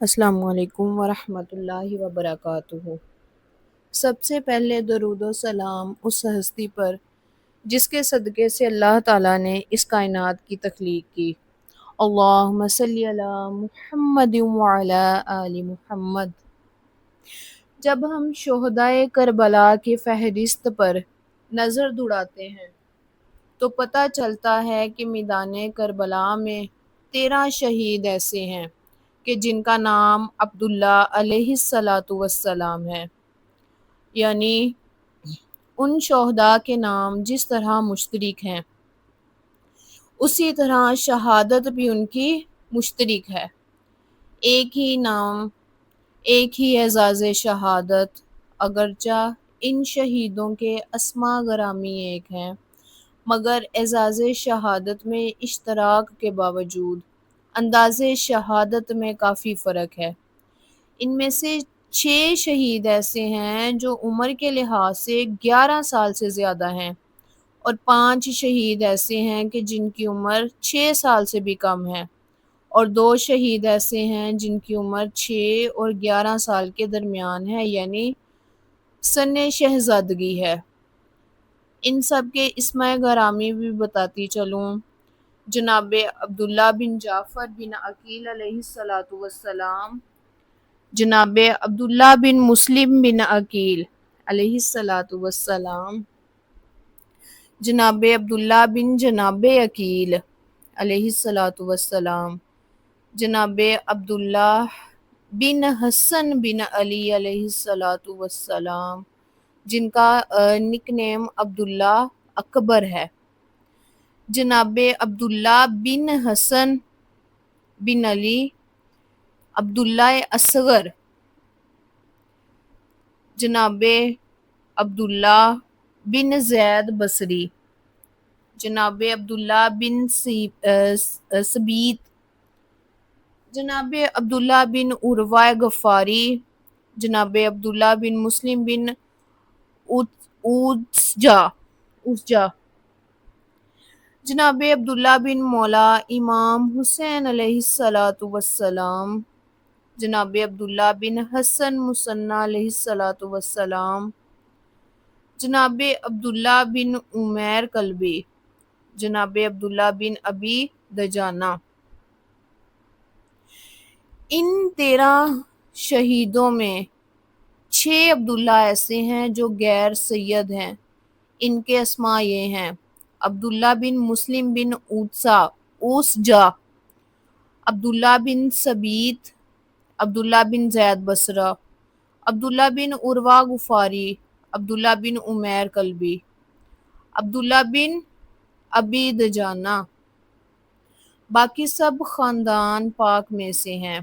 السلام علیکم ورحمۃ اللہ وبرکاتہ۔ سب سے پہلے درود و سلام اس ہستی پر جس کے صدقے سے اللہ تعالیٰ نے اس کائنات کی تخلیق کی۔ اللہم صلی علی محمد وعلی آل محمد۔ جب ہم شہدائے کربلا کی فہرست پر نظر دوڑاتے ہیں تو پتہ چلتا ہے کہ میدان کربلا میں 13 شہید ایسے ہیں کہ جن کا نام عبداللہ علیہ السلام ہے، یعنی ان شہداء کے نام جس طرح مشترک ہیں اسی طرح شہادت بھی ان کی مشترک ہے۔ ایک ہی نام، ایک ہی اعزاز شہادت، اگرچہ ان شہیدوں کے اسماء گرامی ایک ہیں مگر اعزاز شہادت میں اشتراک کے باوجود انداز شہادت میں کافی فرق ہے۔ ان میں سے 6 شہید ایسے ہیں جو عمر کے لحاظ سے 11 سال سے زیادہ ہیں، اور 5 شہید ایسے ہیں کہ جن کی عمر 6 سال سے بھی کم ہے، اور 2 شہید ایسے ہیں جن کی عمر 6 اور 11 سال کے درمیان ہے، یعنی سن شہزادگی ہے۔ ان سب کے اسماء گرامی بھی بتاتی چلوں۔ جناب عبداللہ بن جعفر بن عقیل علیہ السلام، جناب عبداللہ بن مسلم بن عقیل علیہ السلام، جناب عبداللہ بن جناب عقیل علیہ السلام، جناب عبداللہ بن حسن بن علی علیہ السلام، جن کا نک نیم عبداللہ اکبر ہے، جناب عبداللہ بن حسن بن علی عبداللہ اصغر، جناب عبداللہ بن زید بصری، جناب عبداللہ بن سبیت، جناب عبداللہ بن عروہ غفاری، جناب عبداللہ بن مسلم بن اوسجا، جناب عبداللہ بن مولا امام حسین علیہ السلام، جناب عبداللہ بن حسن مثنی علیہ السلام، جناب عبداللہ بن عمیر کلبی، جناب عبداللہ بن ابی دجانہ۔ ان 13 شہیدوں میں 6 عبداللہ ایسے ہیں جو غیر سید ہیں۔ ان کے اسماء یہ ہیں: عبداللہ بن مسلم بن اوسجا، عبداللہ بن سبیت، عبداللہ بن زید بصرہ، عبداللہ بن عروہ غفاری، عبداللہ بن عمیر کلبی، عبداللہ بن ابی دجانہ۔ باقی سب خاندان پاک میں سے ہیں۔